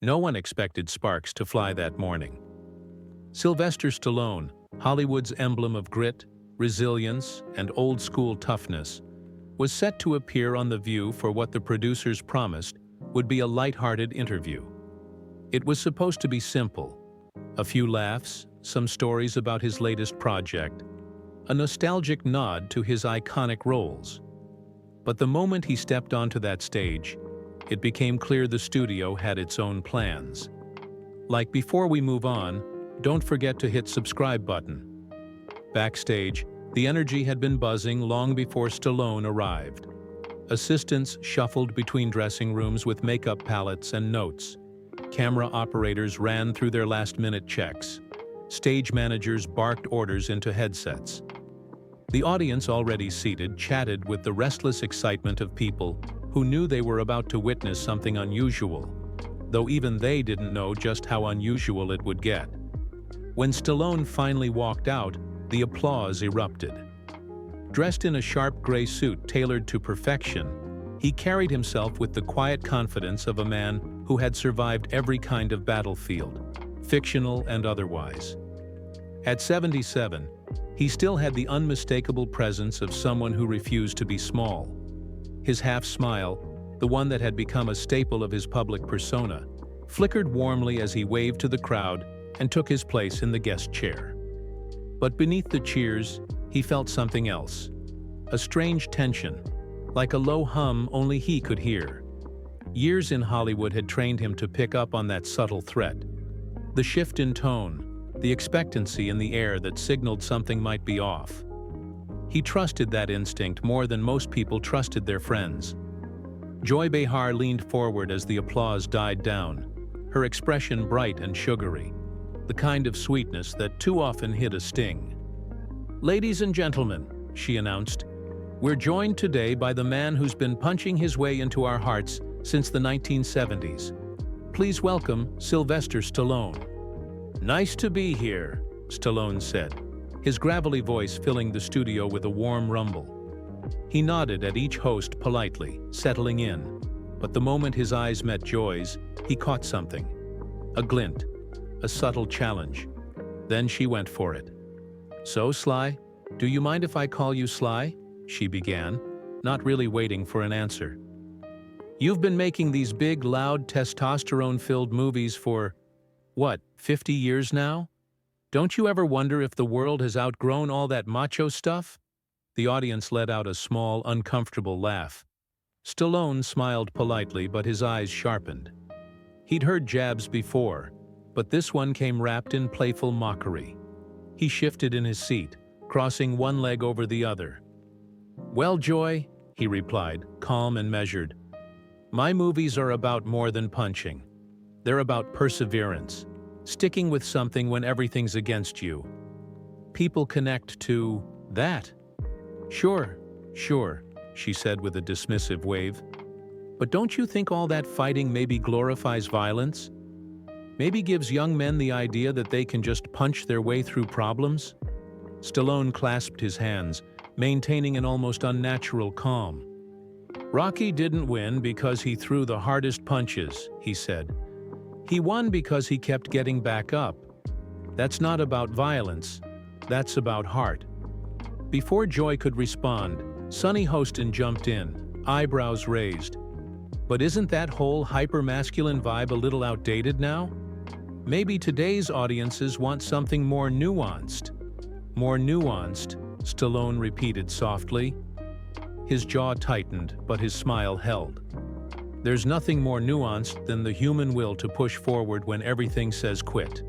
No one expected sparks to fly that morning. Sylvester Stallone, Hollywood's emblem of grit, resilience, and old-school toughness, was set to appear on The View for what the producers promised would be a light-hearted interview. It was supposed to be simple: a few laughs, some stories about his latest project, a nostalgic nod to his iconic roles. But the moment he stepped onto that stage, it became clear the studio had its own plans. Like, before we move on, don't forget to hit subscribe button. Backstage, the energy had been buzzing long before Stallone arrived. Assistants shuffled between dressing rooms with makeup palettes and notes. Camera operators ran through their last-minute checks. Stage managers barked orders into headsets. The audience, already seated, chatted with the restless excitement of people who knew they were about to witness something unusual, though even they didn't know just how unusual it would get. When Stallone finally walked out, the applause erupted. Dressed in a sharp gray suit tailored to perfection, he carried himself with the quiet confidence of a man who had survived every kind of battlefield, fictional and otherwise. At 77, he still had the unmistakable presence of someone who refused to be small. His half-smile, the one that had become a staple of his public persona, flickered warmly as he waved to the crowd and took his place in the guest chair. But beneath the cheers, he felt something else. A strange tension, like a low hum only he could hear. Years in Hollywood had trained him to pick up on that subtle threat. The shift in tone, the expectancy in the air that signaled something might be off. He trusted that instinct more than most people trusted their friends. Joy Behar leaned forward as the applause died down, her expression bright and sugary, the kind of sweetness that too often hid a sting. "Ladies and gentlemen," she announced, "we're joined today by the man who's been punching his way into our hearts since the 1970s. Please welcome Sylvester Stallone." "Nice to be here," Stallone said, his gravelly voice filling the studio with a warm rumble. He nodded at each host politely, settling in, but the moment his eyes met Joy's, he caught something. A glint, a subtle challenge. Then she went for it. "So, Sly, do you mind if I call you Sly?" she began, not really waiting for an answer. "You've been making these big, loud, testosterone-filled movies for, what, 50 years now? Don't you ever wonder if the world has outgrown all that macho stuff?" The audience let out a small, uncomfortable laugh. Stallone smiled politely, but his eyes sharpened. He'd heard jabs before, but this one came wrapped in playful mockery. He shifted in his seat, crossing one leg over the other. "Well, Joy," he replied, calm and measured, "my movies are about more than punching. They're about perseverance, sticking with something when everything's against you. People connect to that." Sure, she said with a dismissive wave. "But don't you think all that fighting maybe glorifies violence? Maybe gives young men the idea that they can just punch their way through problems?" Stallone clasped his hands, maintaining an almost unnatural calm. "Rocky didn't win because he threw the hardest punches," he said. "He won because he kept getting back up. That's not about violence, that's about heart." Before Joy could respond, Sonny Hostin jumped in, eyebrows raised. "But isn't that whole hyper-masculine vibe a little outdated now? Maybe today's audiences want something more nuanced." "More nuanced," Stallone repeated softly. His jaw tightened, but his smile held. "There's nothing more nuanced than the human will to push forward when everything says quit."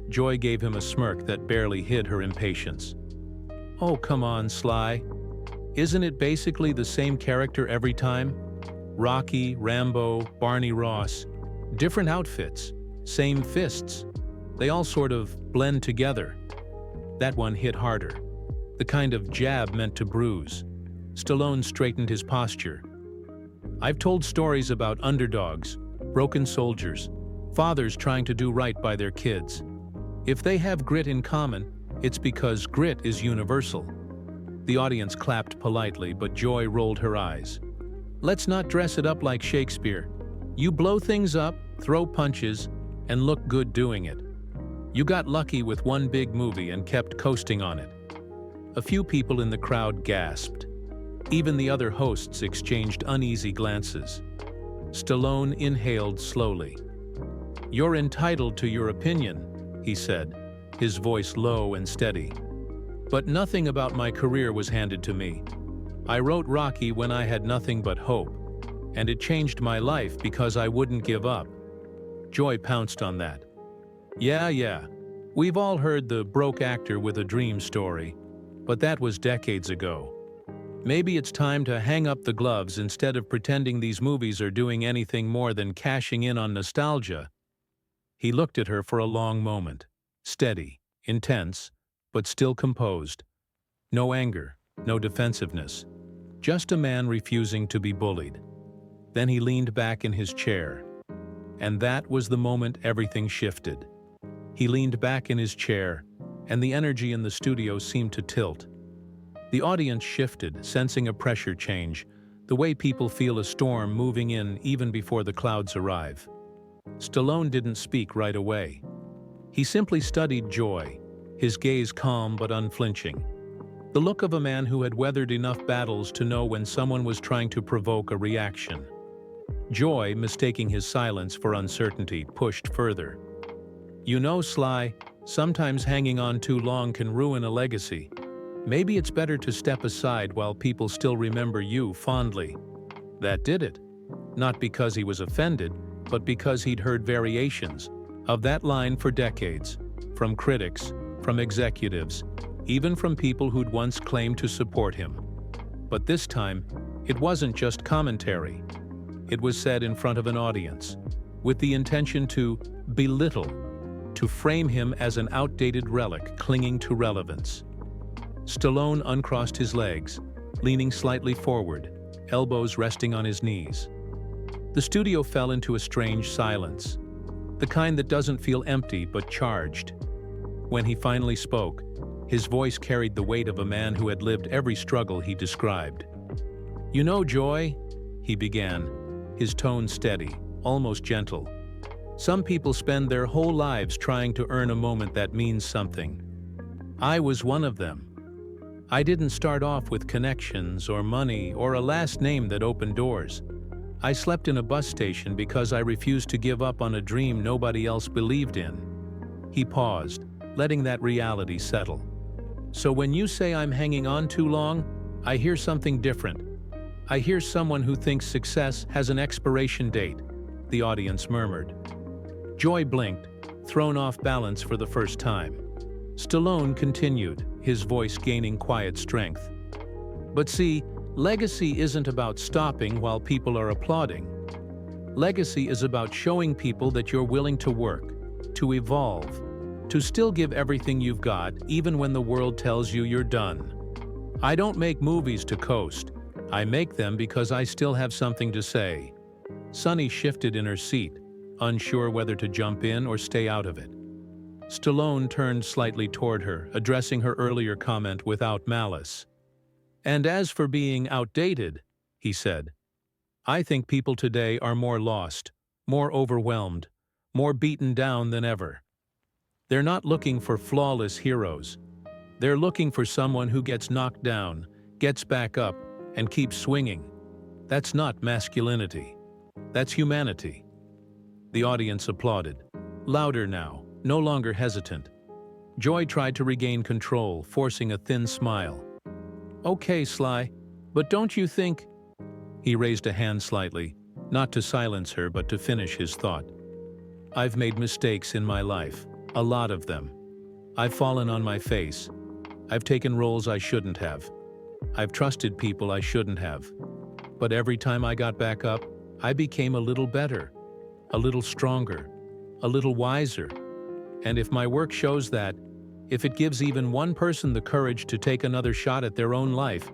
Joy gave him a smirk that barely hid her impatience. "Oh, come on, Sly. Isn't it basically the same character every time? Rocky, Rambo, Barney Ross. Different outfits, same fists. They all sort of blend together." That one hit harder. The kind of jab meant to bruise. Stallone straightened his posture. "I've told stories about underdogs, broken soldiers, fathers trying to do right by their kids. If they have grit in common, it's because grit is universal." The audience clapped politely, but Joy rolled her eyes. "Let's not dress it up like Shakespeare. You blow things up, throw punches, and look good doing it. You got lucky with one big movie and kept coasting on it. A few people in the crowd gasped. Even the other hosts exchanged uneasy glances. Stallone inhaled slowly. "You're entitled to your opinion," he said, his voice low and steady. "But nothing about my career was handed to me. I wrote Rocky when I had nothing but hope, and it changed my life because I wouldn't give up." Joy pounced on that. Yeah, we've all heard the broke actor with a dream story, but that was decades ago. Maybe it's time to hang up the gloves instead of pretending these movies are doing anything more than cashing in on nostalgia. He looked at her for a long moment, steady, intense, but still composed. No anger, no defensiveness, just a man refusing to be bullied. Then he leaned back in his chair. And that was the moment everything shifted. He leaned back in his chair, and the energy in the studio seemed to tilt. The audience shifted, sensing a pressure change, the way people feel a storm moving in even before the clouds arrive. Stallone didn't speak right away. He simply studied Joy, his gaze calm but unflinching. The look of a man who had weathered enough battles to know when someone was trying to provoke a reaction. Joy, mistaking his silence for uncertainty, pushed further. "You know, Sly, sometimes hanging on too long can ruin a legacy. Maybe it's better to step aside while people still remember you fondly." That did it. Not because he was offended, but because he'd heard variations of that line for decades, from critics, from executives, even from people who'd once claimed to support him. But this time, it wasn't just commentary. It was said in front of an audience, with the intention to belittle, to frame him as an outdated relic clinging to relevance. Stallone uncrossed his legs, leaning slightly forward, elbows resting on his knees. The studio fell into a strange silence, the kind that doesn't feel empty but charged. When he finally spoke, his voice carried the weight of a man who had lived every struggle he described. "You know, Joy," he began, his tone steady, almost gentle. "Some people spend their whole lives trying to earn a moment that means something. I was one of them. I didn't start off with connections or money or a last name that opened doors. I slept in a bus station because I refused to give up on a dream nobody else believed in." He paused, letting that reality settle. "So when you say I'm hanging on too long, I hear something different. I hear someone who thinks success has an expiration date," the audience murmured. Joy blinked, thrown off balance for the first time. Stallone continued, his voice gaining quiet strength. "But see, legacy isn't about stopping while people are applauding. Legacy is about showing people that you're willing to work, to evolve, to still give everything you've got even when the world tells you you're done. I don't make movies to coast. I make them because I still have something to say." Sunny shifted in her seat, unsure whether to jump in or stay out of it. Stallone turned slightly toward her, addressing her earlier comment without malice. "And as for being outdated," he said, "I think people today are more lost, more overwhelmed, more beaten down than ever. They're not looking for flawless heroes. They're looking for someone who gets knocked down, gets back up, and keeps swinging. That's not masculinity. That's humanity." The audience applauded, louder now, no longer hesitant. Joy tried to regain control, forcing a thin smile. "Okay, Sly, but don't you think—" He raised a hand slightly, not to silence her but to finish his thought. "I've made mistakes in my life, a lot of them. I've fallen on my face. I've taken roles I shouldn't have. I've trusted people I shouldn't have. But every time I got back up, I became a little better, a little stronger, a little wiser. And if my work shows that, if it gives even one person the courage to take another shot at their own life,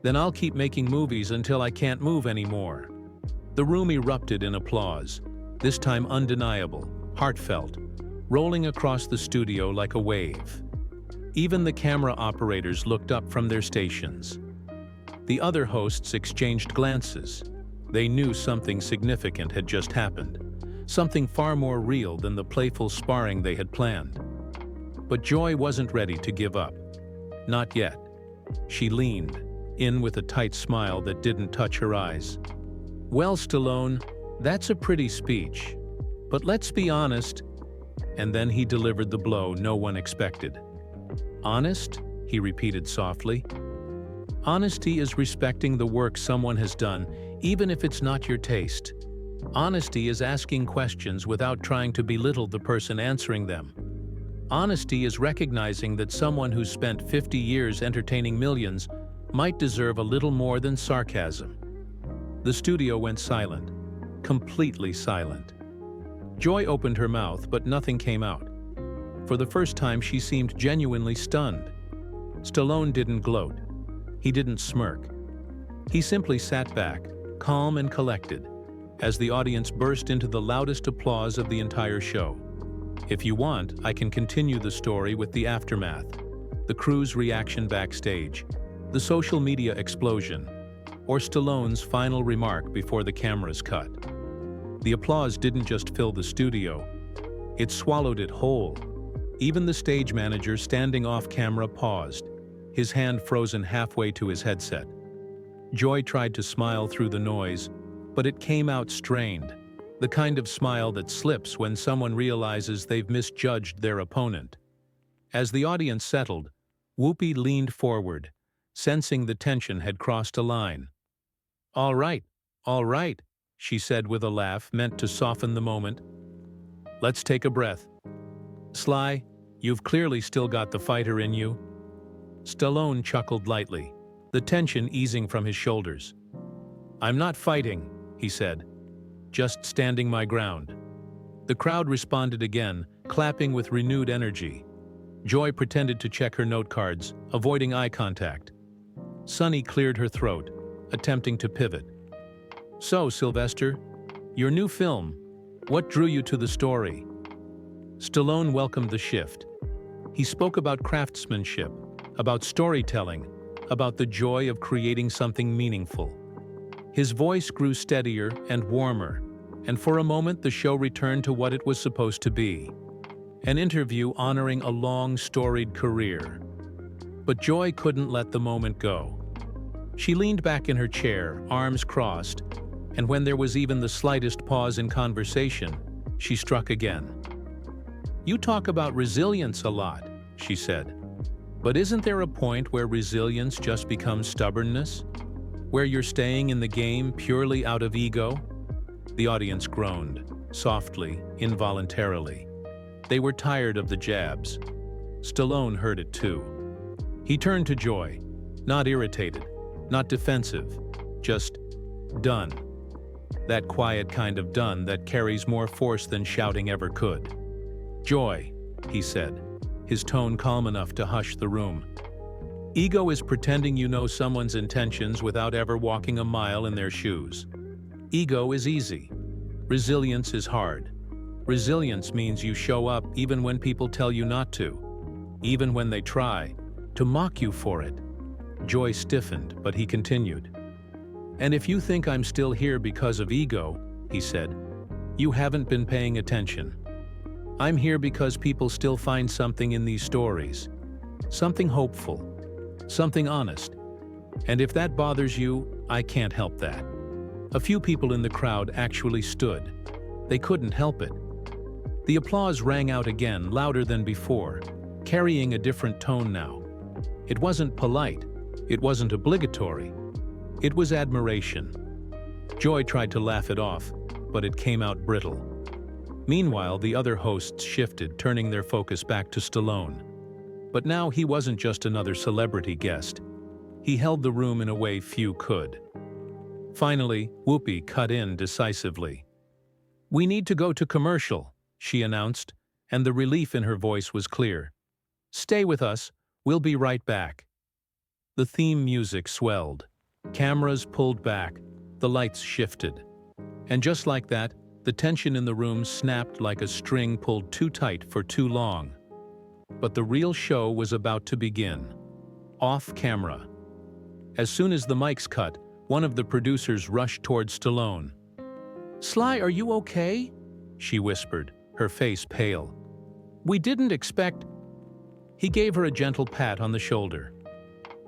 then I'll keep making movies until I can't move anymore." The room erupted in applause, this time undeniable, heartfelt, rolling across the studio like a wave. Even the camera operators looked up from their stations. The other hosts exchanged glances. They knew something significant had just happened. something far more real than the playful sparring they had planned. But Joy wasn't ready to give up. Not yet. She leaned in with a tight smile that didn't touch her eyes. "Well, Stallone, that's a pretty speech. But let's be honest." And then he delivered the blow no one expected. "Honest?" he repeated softly. "Honesty is respecting the work someone has done, even if it's not your taste. Honesty is asking questions without trying to belittle the person answering them. Honesty is recognizing that someone who's spent 50 years entertaining millions might deserve a little more than sarcasm." The studio went silent, completely silent. Joy opened her mouth, but nothing came out. For the first time, she seemed genuinely stunned. Stallone didn't gloat. He didn't smirk. He simply sat back, calm and collected, as the audience burst into the loudest applause of the entire show. If you want, I can continue the story with the aftermath, the crew's reaction backstage, the social media explosion, or Stallone's final remark before the cameras cut. The applause didn't just fill the studio, it swallowed it whole. Even the stage manager standing off camera paused, his hand frozen halfway to his headset. Joy tried to smile through the noise, but it came out strained, the kind of smile that slips when someone realizes they've misjudged their opponent. As the audience settled, Whoopi leaned forward, sensing the tension had crossed a line. All right," she said with a laugh meant to soften the moment. "Let's take a breath. Sly, you've clearly still got the fighter in you." Stallone chuckled lightly, the tension easing from his shoulders. "I'm not fighting," he said, "just standing my ground." The crowd responded again, clapping with renewed energy. Joy pretended to check her note cards, avoiding eye contact. Sunny cleared her throat, attempting to pivot. "So, Sylvester, your new film, what drew you to the story?" Stallone welcomed the shift. He spoke about craftsmanship, about storytelling, about the joy of creating something meaningful. His voice grew steadier and warmer, and for a moment the show returned to what it was supposed to be: an interview honoring a long, storied career. But Joy couldn't let the moment go. She leaned back in her chair, arms crossed, and when there was even the slightest pause in conversation, she struck again. "You talk about resilience a lot," she said. "But isn't there a point where resilience just becomes stubbornness? Where you're staying in the game purely out of ego?" The audience groaned, softly, involuntarily. They were tired of the jabs. Stallone heard it too. He turned to Joy, not irritated, not defensive, just done. That quiet kind of done that carries more force than shouting ever could. "Joy," he said, his tone calm enough to hush the room. "Ego is pretending you know someone's intentions without ever walking a mile in their shoes. Ego is easy. Resilience is hard. Resilience means you show up even when people tell you not to, even when they try to mock you for it." Joy stiffened, but he continued. "And if you think I'm still here because of ego," he said, "you haven't been paying attention. I'm here because people still find something in these stories. Something hopeful. Something honest. And if that bothers you, I can't help that." A few people in the crowd actually stood. They couldn't help it. The applause rang out again, louder than before, carrying a different tone now. It wasn't polite. It wasn't obligatory. It was admiration. Joy tried to laugh it off, but it came out brittle. Meanwhile, the other hosts shifted, turning their focus back to Stallone. But now he wasn't just another celebrity guest. He held the room in a way few could. Finally, Whoopi cut in decisively. "We need to go to commercial," she announced, and the relief in her voice was clear. "Stay with us, we'll be right back." The theme music swelled. Cameras pulled back, the lights shifted. And just like that, the tension in the room snapped like a string pulled too tight for too long. But the real show was about to begin. Off camera. As soon as the mics cut, one of the producers rushed towards Stallone. "Sly, are you okay?" she whispered, her face pale. "We didn't expect—" He gave her a gentle pat on the shoulder.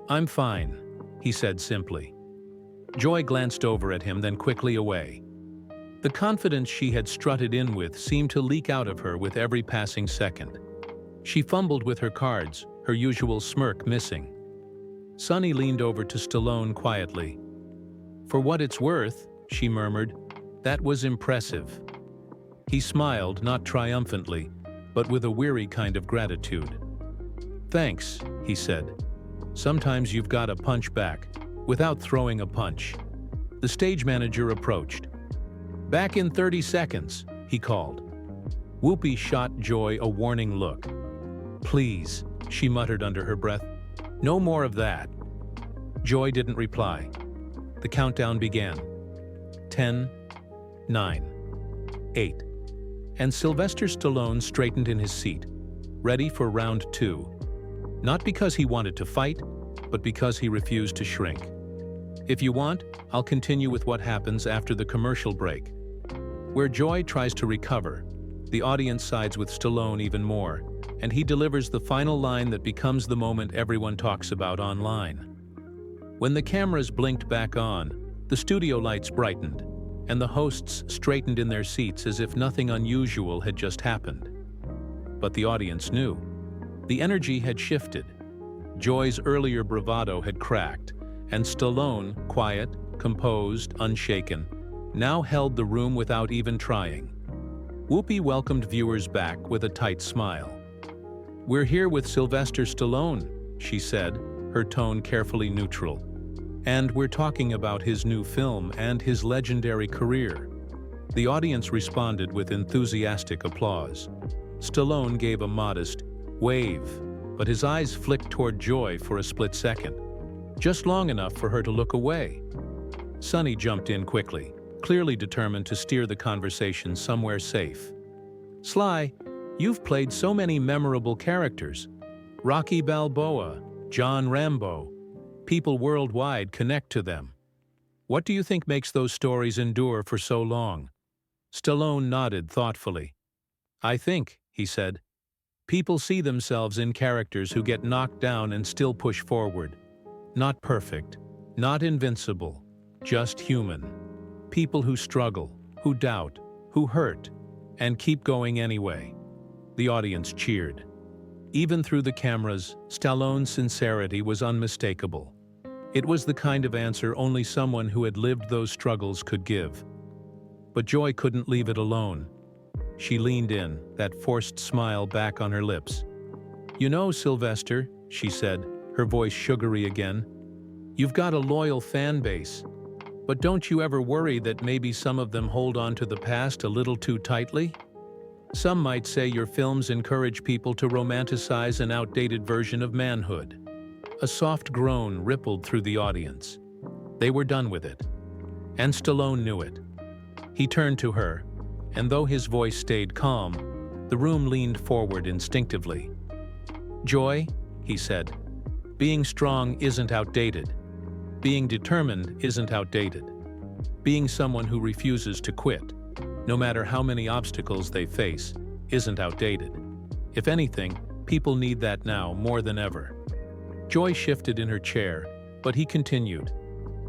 "I'm fine," he said simply. Joy glanced over at him, then quickly away. The confidence she had strutted in with seemed to leak out of her with every passing second. She fumbled with her cards, her usual smirk missing. Sonny leaned over to Stallone quietly. "For what it's worth," she murmured, "that was impressive." He smiled, not triumphantly, but with a weary kind of gratitude. "Thanks," he said. "Sometimes you've got to punch back, without throwing a punch." The stage manager approached. "Back in 30 seconds, he called. Whoopi shot Joy a warning look. "Please," she muttered under her breath. "No more of that." Joy didn't reply. The countdown began. 10, 9, 8. And Sylvester Stallone straightened in his seat, ready for round 2. Not because he wanted to fight, but because he refused to shrink. If you want, I'll continue with what happens after the commercial break. Where Joy tries to recover, the audience sides with Stallone even more, and he delivers the final line that becomes the moment everyone talks about online. When the cameras blinked back on, the studio lights brightened, and the hosts straightened in their seats as if nothing unusual had just happened. But the audience knew. The energy had shifted. Joy's earlier bravado had cracked, and Stallone, quiet, composed, unshaken, now held the room without even trying. Whoopi welcomed viewers back with a tight smile. "We're here with Sylvester Stallone," she said, her tone carefully neutral. "And we're talking about his new film and his legendary career." The audience responded with enthusiastic applause. Stallone gave a modest wave, but his eyes flicked toward Joy for a split second, just long enough for her to look away. Sonny jumped in quickly, clearly determined to steer the conversation somewhere safe. "Sly, you've played so many memorable characters. Rocky Balboa, John Rambo. People worldwide connect to them. What do you think makes those stories endure for so long?" Stallone nodded thoughtfully. "I think," he said, "people see themselves in characters who get knocked down and still push forward. Not perfect, not invincible, just human. People who struggle, who doubt, who hurt, and keep going anyway." The audience cheered. Even through the cameras, Stallone's sincerity was unmistakable. It was the kind of answer only someone who had lived those struggles could give. But Joy couldn't leave it alone. She leaned in, that forced smile back on her lips. "You know, Sylvester," she said, her voice sugary again, "you've got a loyal fan base. But don't you ever worry that maybe some of them hold on to the past a little too tightly? Some might say your films encourage people to romanticize an outdated version of manhood." A soft groan rippled through the audience. They were done with it. And Stallone knew it. He turned to her, and though his voice stayed calm, the room leaned forward instinctively. "Joy," he said, "being strong isn't outdated. Being determined isn't outdated. Being someone who refuses to quit, no matter how many obstacles they face, isn't outdated. If anything, people need that now more than ever." Joy shifted in her chair, but he continued.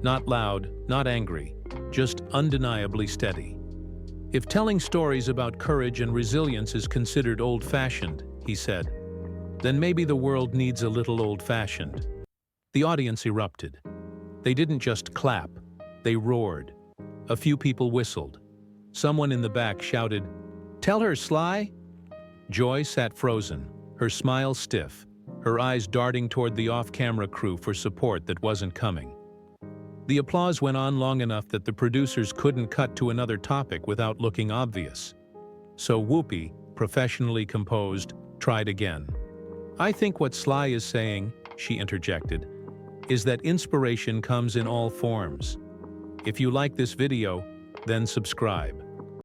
Not loud, not angry, just undeniably steady. "If telling stories about courage and resilience is considered old-fashioned," he said, "then maybe the world needs a little old-fashioned." The audience erupted. They didn't just clap, they roared. A few people whistled. Someone in the back shouted, "Tell her, Sly!" Joy sat frozen, her smile stiff, her eyes darting toward the off-camera crew for support that wasn't coming. The applause went on long enough that the producers couldn't cut to another topic without looking obvious. So Whoopi, professionally composed, tried again. "I think what Sly is saying," she interjected, "is that inspiration comes in all forms. If you like this video, then subscribe."